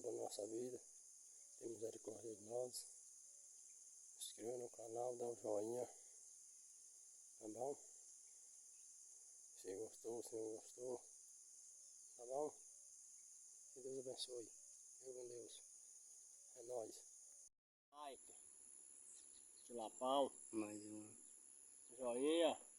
abandone nossa vida. Tem misericórdia de nós. Se inscreva no canal, dá um joinha. Tá bom? Se gostou, se não gostou. Tá bom? Que Deus abençoe. Eu com Deus. É nóis. Like. Tilapão. Mais uma. Joinha.